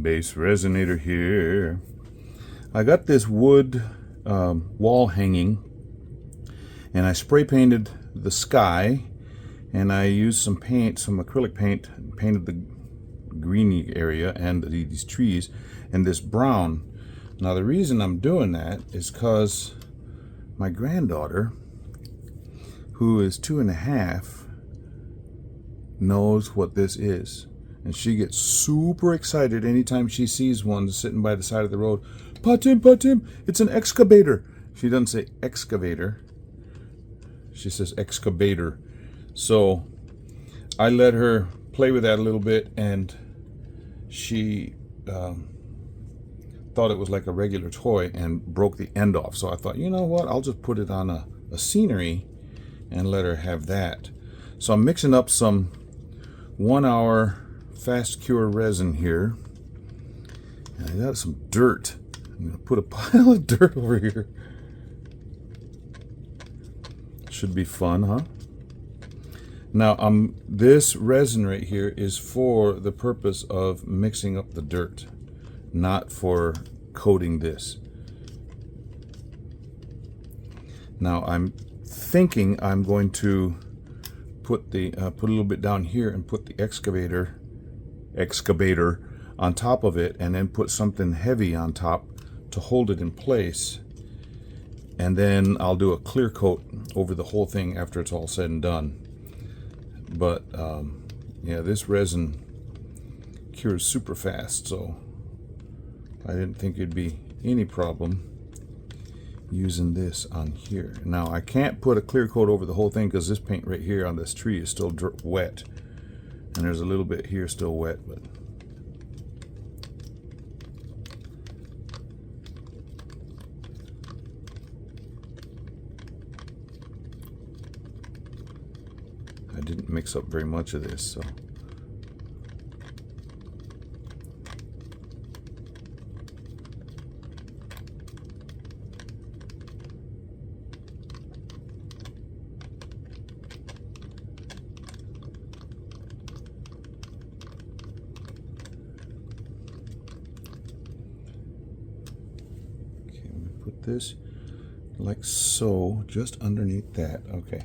BassResinator here. I got this wood wall hanging, and I spray painted the sky, and I used some paint, some acrylic paint, painted the greeny area and these trees, and this brown. Now the reason I'm doing that is because my granddaughter, who is 2.5, knows what this is. And she gets super excited anytime she sees one sitting by the side of the road. Patim, Patim, it's an excavator. She doesn't say excavator. She says excavator. So I let her play with that a little bit, and she thought it was like a regular toy and broke the end off. So I thought, you know what, I'll just put it on a scenery and let her have that. So I'm mixing up some 1-hour fast cure resin here, and I got some dirt. I'm gonna put a pile of dirt over here. Should be fun, huh? Now this resin right here is for the purpose of mixing up the dirt, not for coating this. Now I'm thinking I'm going to put a little bit down here and put the excavator on top of it, and then put something heavy on top to hold it in place, and then I'll do a clear coat over the whole thing after it's all said and done. But yeah, this resin cures super fast, so I didn't think it'd be any problem using this on here. Now I can't put a clear coat over the whole thing because this paint right here on this tree is still wet, and there's a little bit here still wet, but I didn't mix up very much of this, so put this like so, just underneath that. Okay.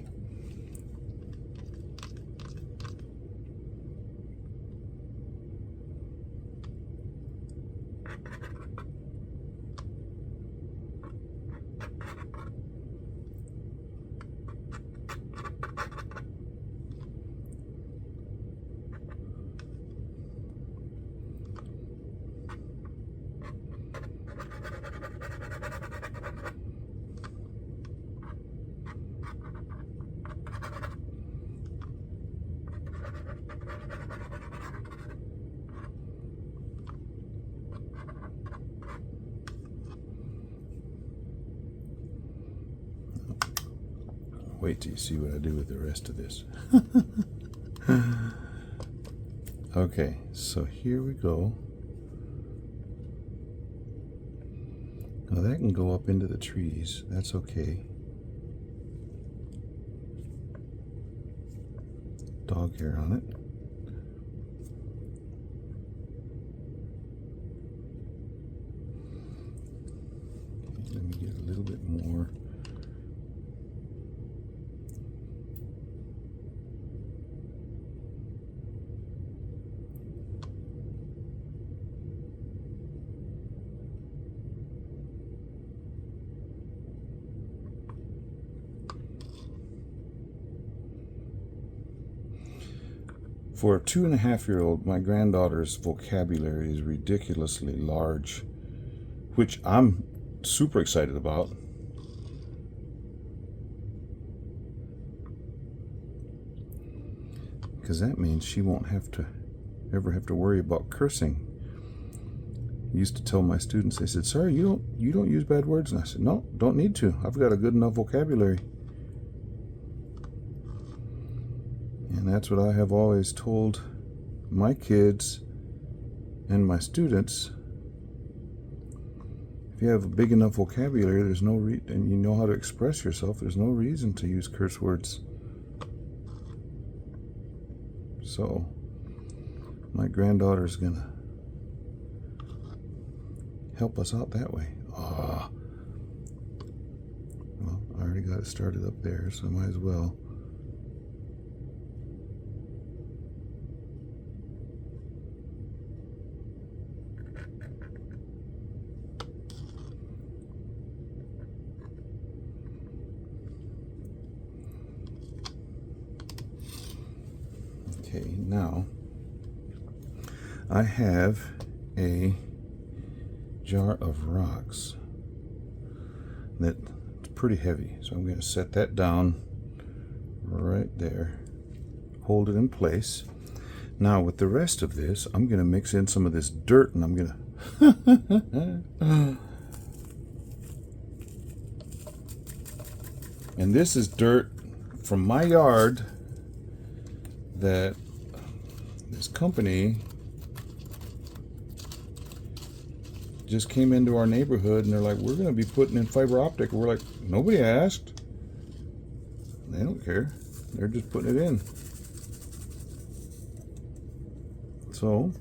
Wait till you see what I do with the rest of this. Okay, so here we go. Now that can go up into the trees. That's okay. Dog hair on it. Let me get a little bit more. For a 2.5-year-old, my granddaughter's vocabulary is ridiculously large, which I'm super excited about. Because that means she won't ever have to worry about cursing. I used to tell my students, they said, "Sir, you don't use bad words." And I said, "No, don't need to. I've got a good enough vocabulary." And that's what I have always told my kids and my students. If you have a big enough vocabulary, there's no and you know how to express yourself, there's no reason to use curse words. So my granddaughter's gonna help us out that way. Ah, well, I already got it started up there, so I might as well. Okay, now I have a jar of rocks that's pretty heavy, so I'm going to set that down right there, hold it in place. Now with the rest of this, I'm going to mix in some of this dirt, and I'm going to and this is dirt from my yard that this company just came into our neighborhood, and they're like, we're going to be putting in fiber optic. We're like, nobody asked. They don't care. They're just putting it in. So,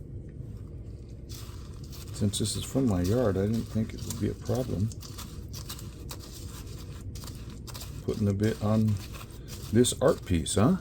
since this is from my yard, I didn't think it would be a problem putting a bit on this art piece, huh?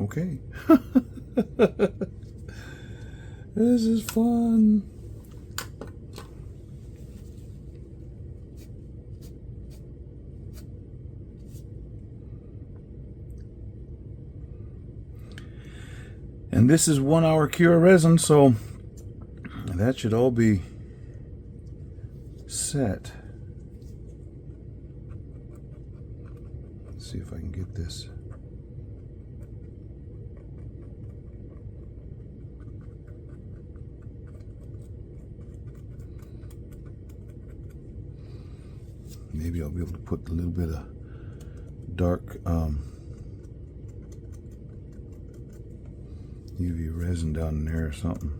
Okay. This is fun. And this is 1 hour cure resin, so that should all be set. Let's see if I can get this. Maybe I'll be able to put a little bit of dark UV resin down in there or something.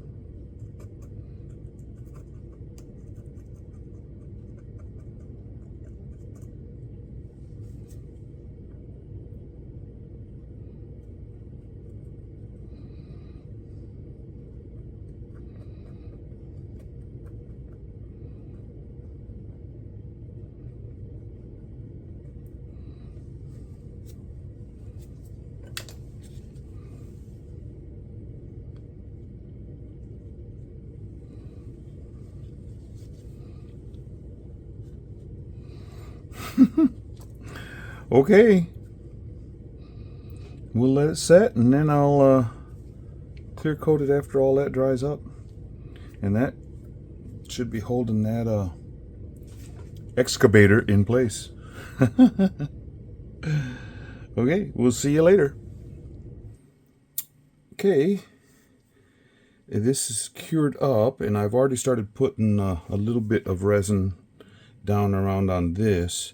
Okay. We'll let it set, and then I'll clear coat it after all that dries up. And that should be holding that excavator in place. Okay, we'll see you later. Okay, this is cured up, and I've already started putting a little bit of resin down around on this.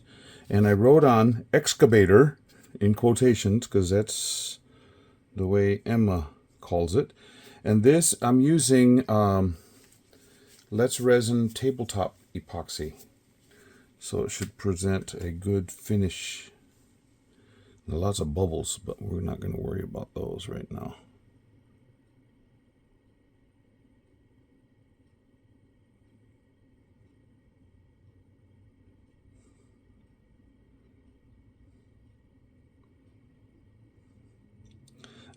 And I wrote on excavator in quotations because that's the way Emma calls it. And this I'm using Let's Resin tabletop epoxy, so it should present a good finish. Lots of bubbles, but we're not going to worry about those right now.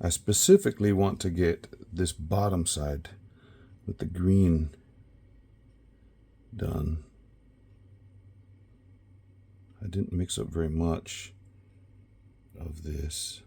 I specifically want to get this bottom side with the green done. I didn't mix up very much of this.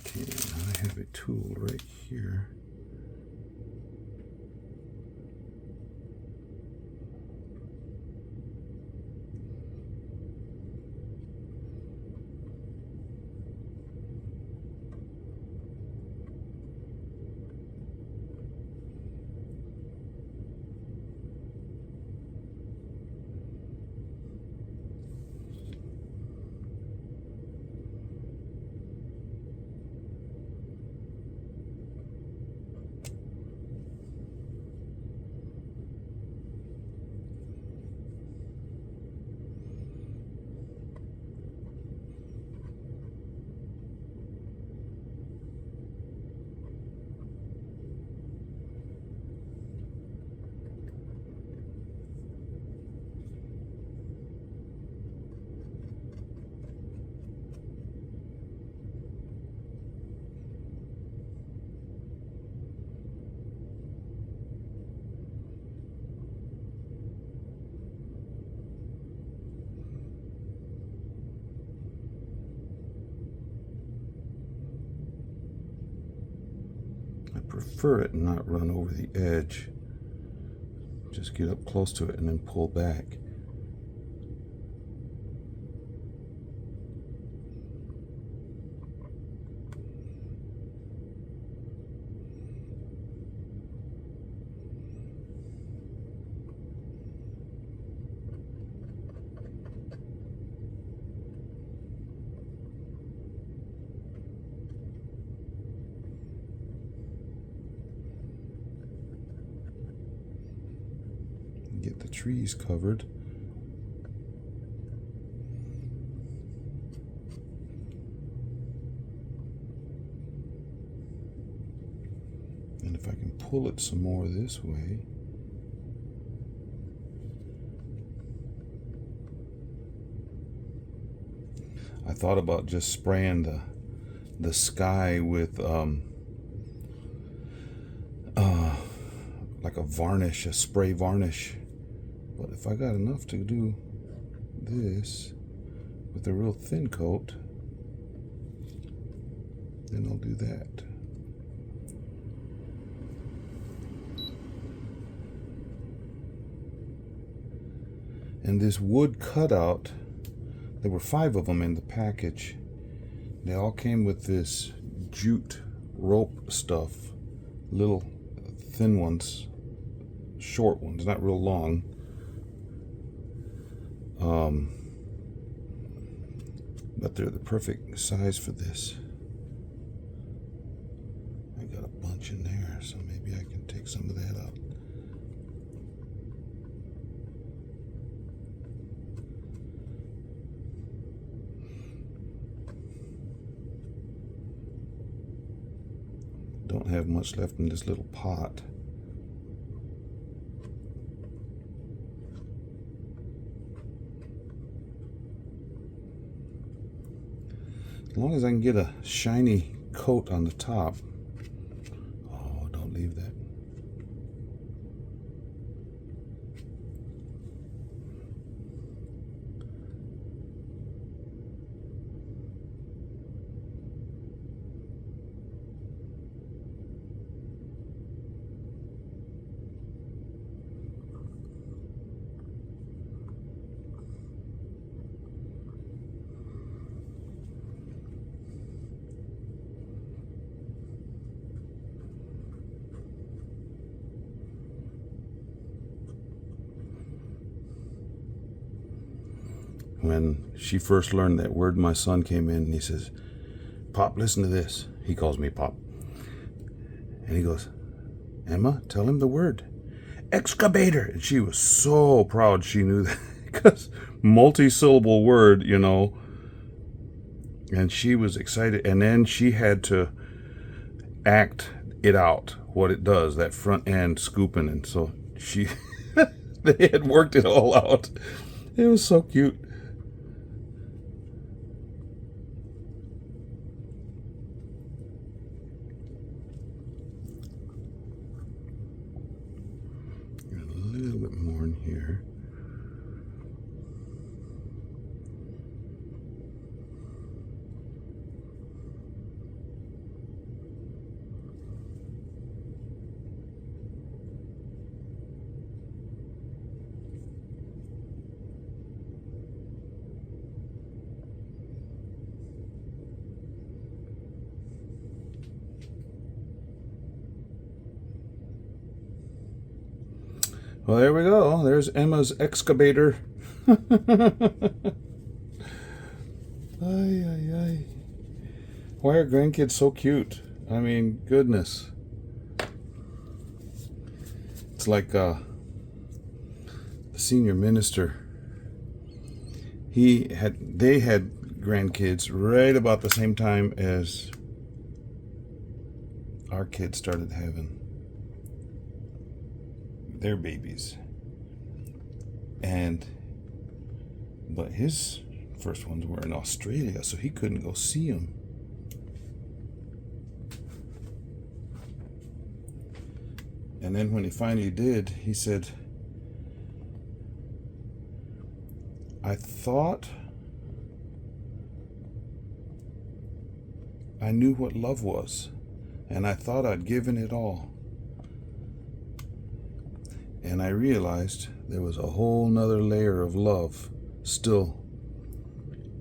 Okay, now I have a tool right here. I prefer it not run over the edge. Just get up close to it and then pull back. Get the trees covered. And if I can pull it some more this way. I thought about just spraying the sky with like a varnish, a spray varnish. But if I got enough to do this with a real thin coat, then I'll do that. And this wood cutout, there were 5 of them in the package. They all came with this jute rope stuff, little thin ones, short ones, not real long. But they're the perfect size for this. I got a bunch in there, so maybe I can take some of that out. have much left in this little pot. As long as I can get a shiny coat on the top. Oh, don't leave that. When she first learned that word, my son came in and he says, "Pop, listen to this." He calls me Pop. And he goes, "Emma, tell him the word. Excavator." And she was so proud she knew that, because multi-syllable word, you know. And she was excited. And then she had to act it out, what it does, that front end scooping. And so she, they had worked it all out. It was so cute. A little bit more in here. Well, there we go. There's Emma's excavator. Ay, ay, ay. Why are grandkids so cute? I mean, goodness. It's like the senior minister. They had grandkids right about the same time as our kids started having their babies. But his first ones were in Australia, so he couldn't go see them. And then when he finally did, he said, "I thought I knew what love was, and I thought I'd given it all. And I realized there was a whole nother layer of love still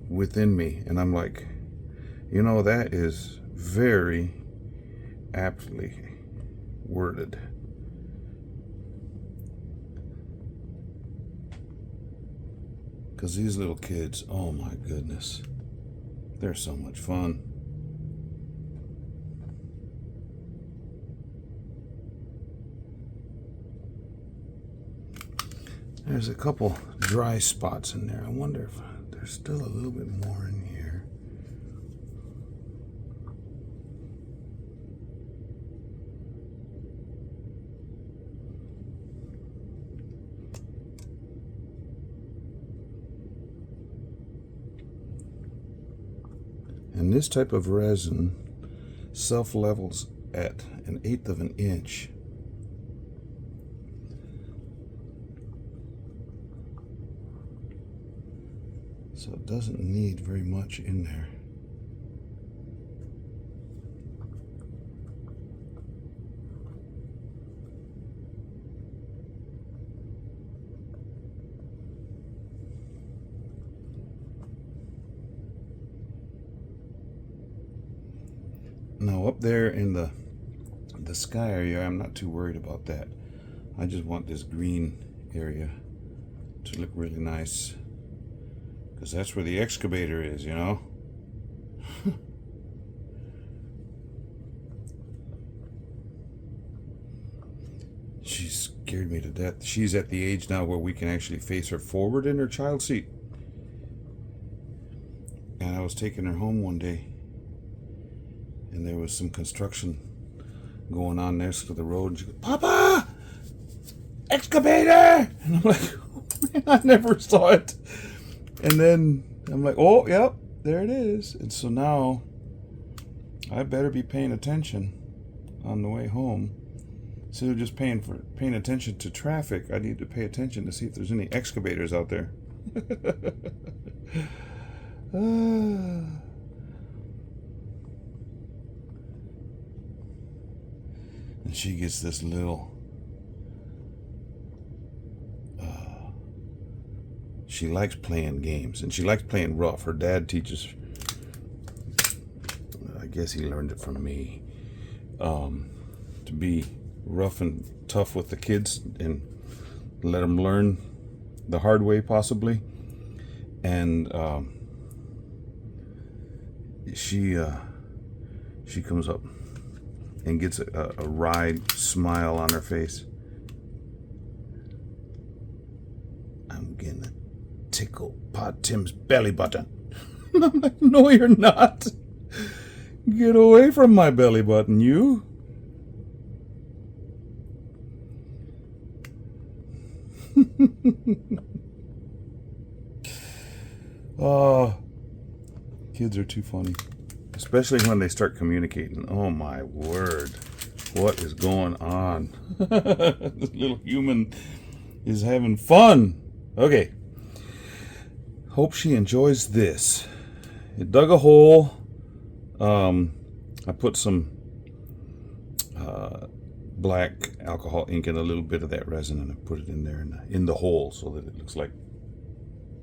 within me." And I'm like, you know, that is very aptly worded. Because these little kids, oh my goodness, they're so much fun. There's a couple dry spots in there. I wonder if there's still a little bit more in here. And this type of resin self-levels at 1/8 of an inch. So it doesn't need very much in there. Now up there in the sky area, I'm not too worried about that. I just want this green area to look really nice, because that's where the excavator is, you know. She scared me to death. She's at the age now where we can actually face her forward in her child seat. And I was taking her home one day, and there was some construction going on next to the road. And she goes, Papa! Excavator! And I'm like, oh, man, I never saw it. And then I'm like, oh, yep, there it is. And so now I better be paying attention on the way home. Instead of just paying attention to traffic, I need to pay attention to see if there's any excavators out there. And she gets this little she likes playing games, and she likes playing rough. Her dad teaches, I guess he learned it from me, to be rough and tough with the kids and let them learn the hard way, possibly. And she comes up and gets a wide smile on her face. I'm gonna tickle Pa Tim's belly button. I'm like, no, you're not. Get away from my belly button, you. Oh, kids are too funny. Especially when they start communicating. Oh my word. What is going on? This little human is having fun. Okay. Hope she enjoys this. It dug a hole. I put some black alcohol ink and a little bit of that resin, and I put it in there in the hole so that it looks like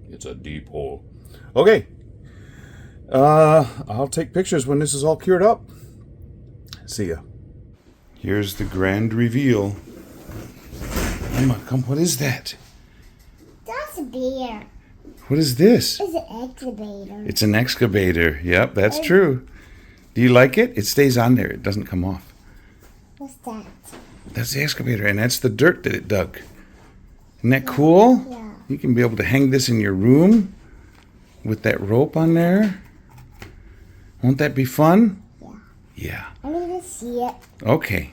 it's a deep hole. Okay. I'll take pictures when this is all cured up. See ya. Here's the grand reveal. Emma, come, what is that? That's a bear. What is this? It's an excavator. It's an excavator. Yep, that's true. Do you like it? It stays on there. It doesn't come off. What's that? That's the excavator, and that's the dirt that it dug. Isn't that cool? Yeah. You can be able to hang this in your room with that rope on there. Won't that be fun? Yeah. Yeah. I need to see it. Okay.